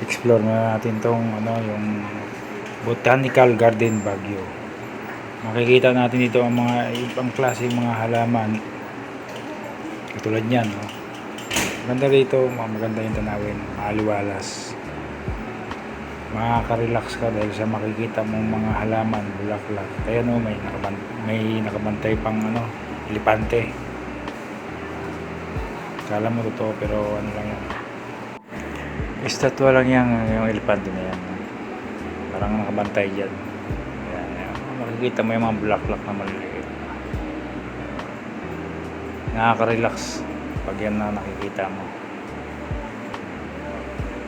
explore na natin tong yung Botanical Garden Baguio. Makikita natin dito ang mga ibang klaseng mga halaman katulad niyan, no? Maganda rito, maganda yung tanawin, maaliwalas, makaka-relax ka dahil sa makikita mong mga halaman, bulaklak. Kaya may nakabantay pang elepante. Kala mo totoo pero ano lang yan, estatwa lang yung elepante na yan, parang nakabantay dyan. Yan. Makikita mo yung mga bulaklak na maliliit, nakaka-relax pag yan na nakikita mo.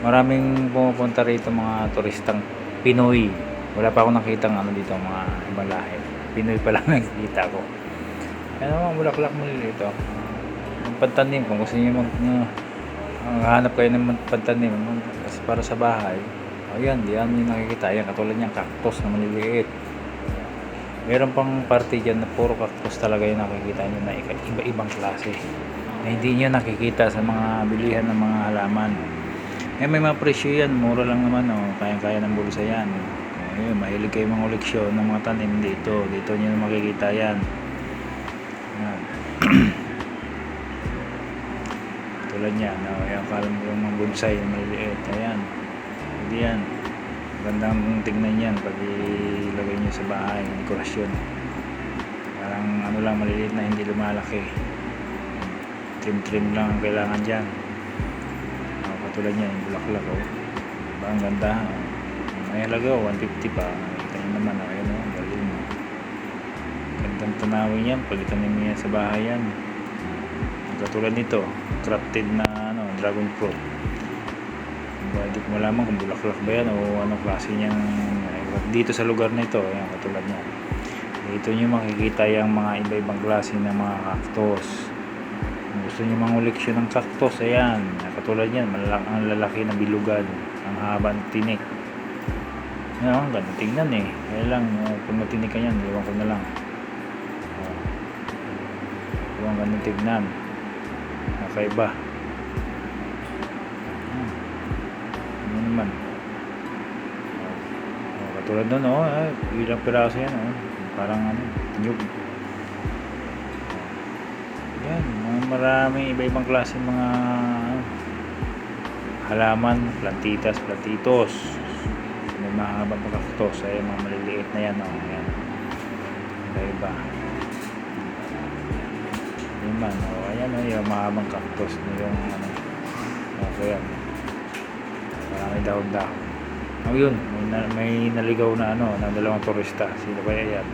Maraming pumupunta rito mga turistang Pinoy. Wala pa akong nakitang dito mga ibang lahi, Pinoy pa lang nakikita ko. Yan mga bulaklak maliliit, yung pantanim. Kung gusto niyo hanap kayo ng pantanim para sa bahay, ayan, diyan yung nakikita. Ayan, katulad niyang cactus na maliliit. Meron pang parte dyan na puro cactus talaga yung nakikita nyo na iba-ibang klase na hindi nyo nakikita sa mga bilihan ng mga halaman. May mga presyo yan, mura lang naman, kaya-kaya ng bulsa yan. Ayun, mahilig kayo mga koleksyon ng mga tanim dito nyo makikita yan. Tulad yan, yung kalam yung mga bonsai na maliliit. Ayan, hindi yan, gandang tingnan yan pag ilagay nyo sa bahay, dekorasyon. Parang lang, maliliit na hindi lumalaki, trim lang ang kailangan dyan. Katulad yan, yung bulaklak, ang ganda. May halaga 150 pa. Kita nyo naman, ayun, galing. Gandang tanawin yan pag itanim niya sa bahay yan. Katulad nito, crafted na dragon fruit. Hindi ko malaman kung bulaklak ba yan o anong klase niyang dito sa lugar na ito. Ayan, katulad niya, dito nyo makikita yung mga iba-ibang klase ng mga cactus. Kung gusto nyo mga koleksyon ng cactus, ayan, katulad yan, ang lalaki na bilugan, ang haba ng tinik. Ang ganda tingnan kaya lang kung matinik ka yan, iwan ko na lang. Ang ganda tignan, nakaiba. Ano naman, katulad nun, ilang piraso yan, parang nyug. Yan, maraming iba-ibang klase mga halaman, plantitos. May mga habang cactus, ay mga maliliit na yan, yan. Iba-iba. Yan man, ayan, yung mga habang cactus na yung kaya marami dahon-dahon. Yun, may naligaw na na dalawang turista. Sino ba yan?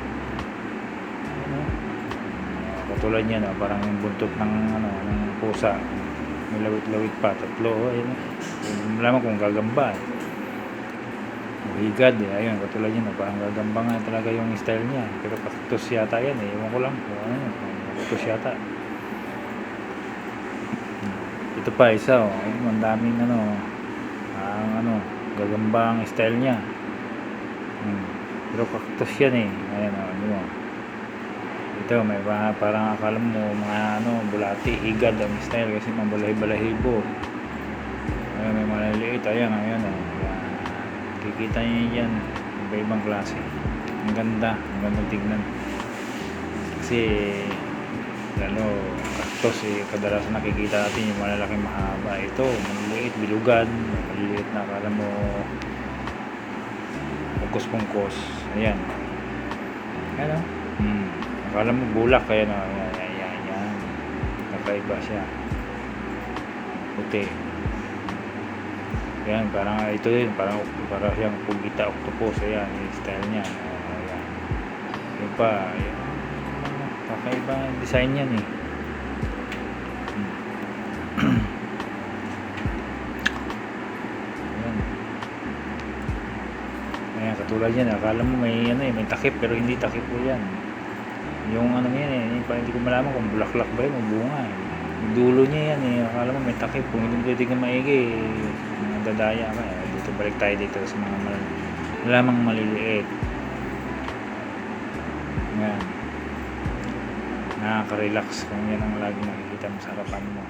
Katulad niya, parang yung buntot ng pusa, may lawit-lawit pa, tatlo. Ayun, malaman kung gagamba higad, ayun, katulad niya, parang gagamba nga talaga yung style niya, pero cactus yata yan, ewan ko lang kung cactus yata. Ito pa isa, ang daming gagamba ang style niya, pero cactus yan ayan, ito may parang akala mo mga bulati, higad ang style kasi mga balahibo. Ayan, may maliliit, ayan, kikita nyo yan, iba-ibang klase. Ang ganda tignan kasi cactus kadalasan nakikita natin yung malalaking mahaba. Ito maliliit, bilugan, maliliit na akala mo pungkos. Ayan, akala mo bulak, kaya yan, nakaiba siya, puti. Yan, parang ito din, parang siyang pugita octopus. Ayan, yung style niya. Ayan, yun pa, ayan, kakaiba design yan ayan, katulad yan, akala mo may may takip, pero hindi takip po yan. Yung yan hindi ko malaman kung bulaklak ba yun o bunga yung dulo niya yan akala mo may takip. Kung hindi mo titignan maigi, dadaya ka. Dito, balik tayo dito sa mga lamang maliliit. Yan, nakaka-relax kung yan ang lagi nakikita mo sa harapan mo.